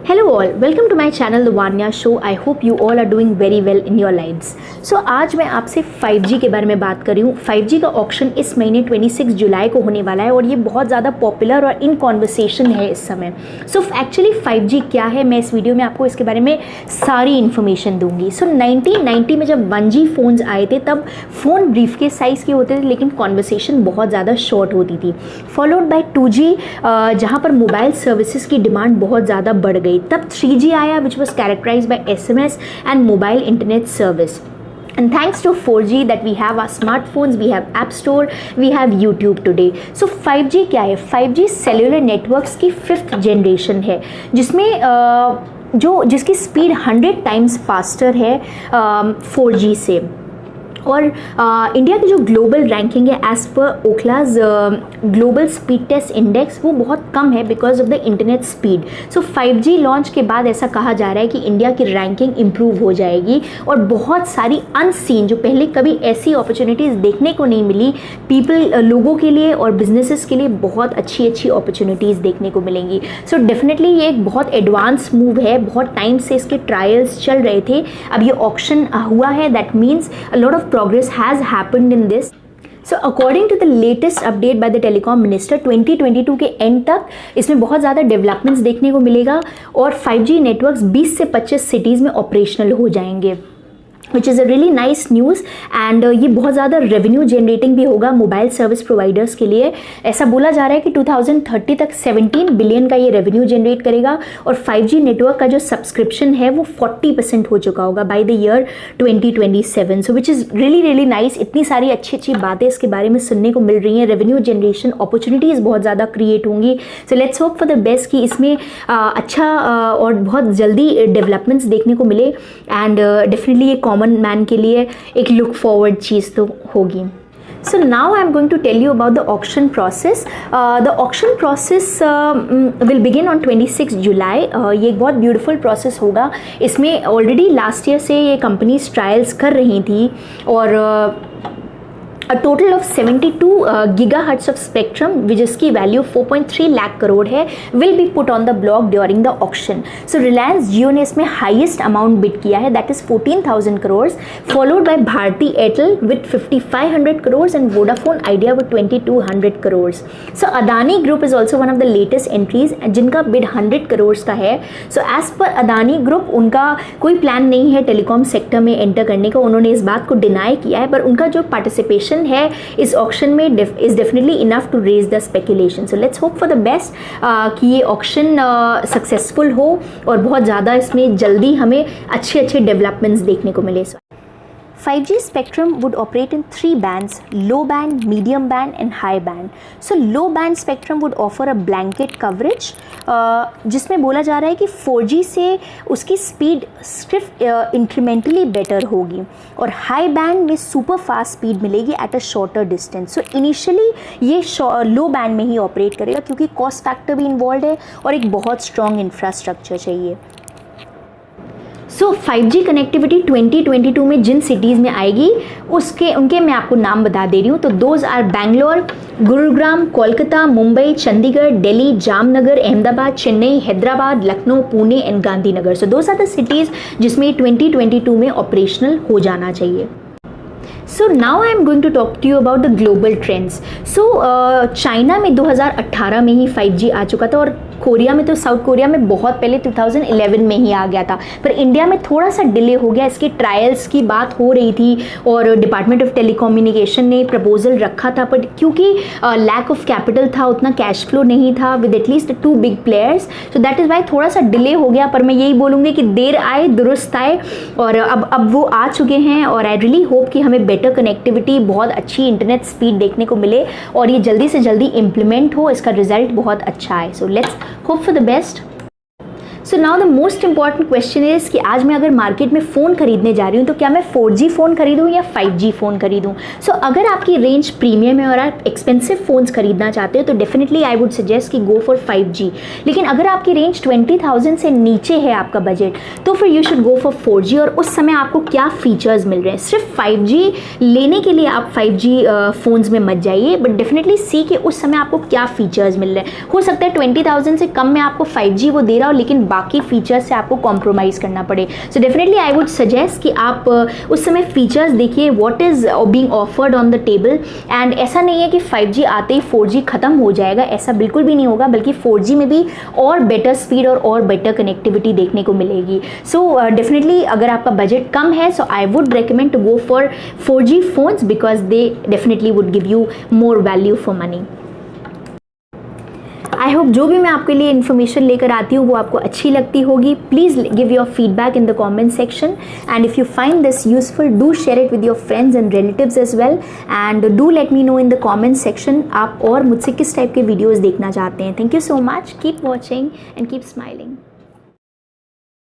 Hello all, welcome to my channel The Vanya Show. I hope you all are doing very well in your lives. So आज मैं आपसे 5G के बारे में बात कर रही हूँ। 5G का ऑक्शन इस महीने 26 जुलाई को होने वाला है और ये बहुत ज़्यादा पॉपुलर और इन कॉन्वर्सेशन है इस समय। सो एक्चुअली 5G क्या है, मैं इस वीडियो में आपको इसके बारे में सारी इन्फॉर्मेशन दूंगी। सो 1990 में जब 1G फ़ोन्स आए थे तब फ़ोन ब्रीफ के साइज़ के होते थे लेकिन कॉन्वर्सेशन बहुत ज़्यादा शॉर्ट होती थी। फॉलोड बाय 2G जहाँ पर मोबाइल सर्विसेज की डिमांड बहुत ज़्यादा बढ़ गई। तब 3G आया which was characterized by SMS and mobile internet service. And thanks to 4G that we have our smartphones, we have App Store, we have YouTube today. So 5G क्या है? 5G cellular networks की 5th generation है जिसमें जिसकी speed 100 times faster है 4G से। और India की जो ग्लोबल रैंकिंग है as per Ookla's global speed test index वो बहुत कम है because of the internet speed. So 5G launch के बाद ऐसा कहा जा रहा है कि इंडिया की रैंकिंग इम्प्रूव हो जाएगी और बहुत सारी अनसीन जो पहले कभी ऐसी अपॉर्चुनिटीज़ देखने को नहीं मिली लोगों के लिए और बिजनेसेस के लिए बहुत अच्छी अपॉर्चुनिटीज़ देखने को मिलेंगी। सो डेफिनेटली ये एक बहुत एडवांस मूव है। बहुत टाइम से इसके ट्रायल्स चल रहे थे, अब ये ऑक्शन हुआ है। That means a lot of progress has happened in this. So according to the latest update by the telecom minister 2022 के एंड तक इसमें बहुत ज़्यादा डेवलपमेंट्स देखने को मिलेगा और 5G नेटवर्क्स 20 से 25 सिटीज़ में ऑपरेशनल हो जाएंगे which is a really nice news. And ये बहुत ज़्यादा रेवेन्यू जनरेटिंग भी होगा मोबाइल सर्विस प्रोवाइडर्स के लिए। ऐसा बोला जा रहा है कि 2030 तक 17 बिलियन का ये रेवेन्यू जनरेट करेगा और 5G नेटवर्क का जो सब्सक्रिप्शन है वो 40% हो चुका होगा by the year 2027। So which is really nice. इतनी सारी अच्छी बातें इसके बारे में सुनने को मिल रही हैं। रेवेन्यू जनरेशन अपॉर्चुनिटीज़ बहुत ज़्यादा क्रिएट होंगी। सो let's hope for the best कि इसमें अच्छा और बहुत जल्दी डेवलपमेंट्स देखने को मिले एंड डेफिनेटली ये कॉमन मैन के लिए एक लुक फॉरवर्ड चीज़ तो होगी। So now I am going to tell you about the auction process. The auction process will begin on 26 July. ये एक बहुत ब्यूटीफुल प्रोसेस होगा। इसमें ऑलरेडी लास्ट ईयर से ये कंपनीज ट्रायल्स कर रही थी और a total of 72 gigahertz of spectrum which इसकी वैल्यू 4.3 लाख करोड़ है will be put on the block during the auction. So Reliance Jio ने इसमें हाईएस्ट अमाउंट बिड किया है that is 14,000 crores followed by Bharti Airtel with 5,500 crores and Vodafone Idea with 2,200 crores. So Adani Group is also one of the latest entries जिनका bid 100 crores का है. So as per Adani Group उनका कोई plan नहीं है telecom sector में enter करने का। उन्होंने इस बात को डिनाई किया है पर उनका जो पार्टिसिपेशन है इस ऑक्शन में is definitely enough to raise the speculation. So let's hope for the best कि ये ऑक्शन सक्सेसफुल हो और बहुत ज़्यादा इसमें जल्दी हमें अच्छे डेवलपमेंट्स देखने को मिले। 5G spectrum would operate in 3 bands: low band, medium band and high band. So low band spectrum would offer a blanket coverage जिसमें बोला जा रहा है कि 4G से उसकी स्पीड सिर्फ इंक्रीमेंटली बेटर होगी और हाई बैंड में सुपर फास्ट स्पीड मिलेगी at a shorter distance. So initially ये लो बैंड में ही ऑपरेट करेगा क्योंकि कॉस्ट फैक्टर भी इन्वॉल्व है और एक बहुत स्ट्रॉन्ग इंफ्रास्ट्रक्चर चाहिए। सो 5G कनेक्टिविटी 2022 में जिन सिटीज़ में आएगी उनके मैं आपको नाम बता दे रही हूँ। तो those are Bangalore, Gurugram, Kolkata, Mumbai, Chandigarh, Delhi, Jamnagar, Ahmedabad, Chennai, Hyderabad, Lucknow, Pune and Gandhinagar. So those are the cities जिसमें 2022 में ऑपरेशनल हो जाना चाहिए। So now I am going to talk to you about the global trends. So China में 2018 में ही 5G आ चुका था और कोरिया में तो साउथ कोरिया में बहुत पहले 2011 में ही आ गया था पर इंडिया में थोड़ा सा डिले हो गया। इसके ट्रायल्स की बात हो रही थी और डिपार्टमेंट ऑफ टेलीकम्युनिकेशन ने प्रपोजल रखा था पर क्योंकि लैक ऑफ कैपिटल था, उतना कैश फ्लो नहीं था with at least 2 big players, so that is why थोड़ा सा डिले हो गया। पर मैं यही बोलूँगी कि देर आए दुरुस्त आए और अब वो आ चुके हैं और आई रियली होप कि हमें बेटर कनेक्टिविटी, बहुत अच्छी इंटरनेट स्पीड देखने को मिले और ये जल्दी से जल्दी इम्प्लीमेंट हो, इसका रिजल्ट बहुत अच्छा आए। So let's hope for the best. So now the most important question is कि आज मैं अगर मार्केट में फ़ोन खरीदने जा रही हूँ तो क्या मैं 4G फ़ोन खरीदूँ या 5G फ़ोन खरीदूँ। सो अगर आपकी रेंज प्रीमियम है और आप एक्सपेंसिव फ़ोन्स खरीदना चाहते हो तो डेफिनेटली आई वुड सजेस्ट कि गो फॉर 5G। लेकिन अगर आपकी रेंज 20,000 से नीचे है आपका बजट तो फिर you should go for 4G। और उस समय आपको क्या फीचर्स मिल रहे हैं, सिर्फ 5G लेने के लिए आप 5G फ़ोन्स में मत जाइए, बट डेफिनेटली सी कि उस समय आपको क्या फीचर्स मिल रहे हैं। हो सकता है 20,000 से कम में आपको 5G वो दे रहा हो लेकिन बाकी फीचर्स से आपको कॉम्प्रोमाइज़ करना पड़े। So definitely I would suggest कि आप उस समय फीचर्स देखिए, what is being offered on the table. And ऐसा नहीं है कि 5G आते ही 4G ख़त्म हो जाएगा, ऐसा बिल्कुल भी नहीं होगा, बल्कि 4G में भी और बेटर स्पीड और बेटर कनेक्टिविटी देखने को मिलेगी। सो डेफिनेटली अगर आपका बजट कम है, so I would recommend to go for 4G phones because they definitely would give you more value for money. I hope जो भी मैं आपके लिए इन्फॉर्मेशन लेकर आती हूँ वो आपको अच्छी लगती होगी। Please give your feedback in the comment section, and if you find this useful do share it with your friends and relatives as well, and do let me know in the comment section आप और मुझसे किस type के videos देखना चाहते हैं। Thank you so much, keep watching and keep smiling.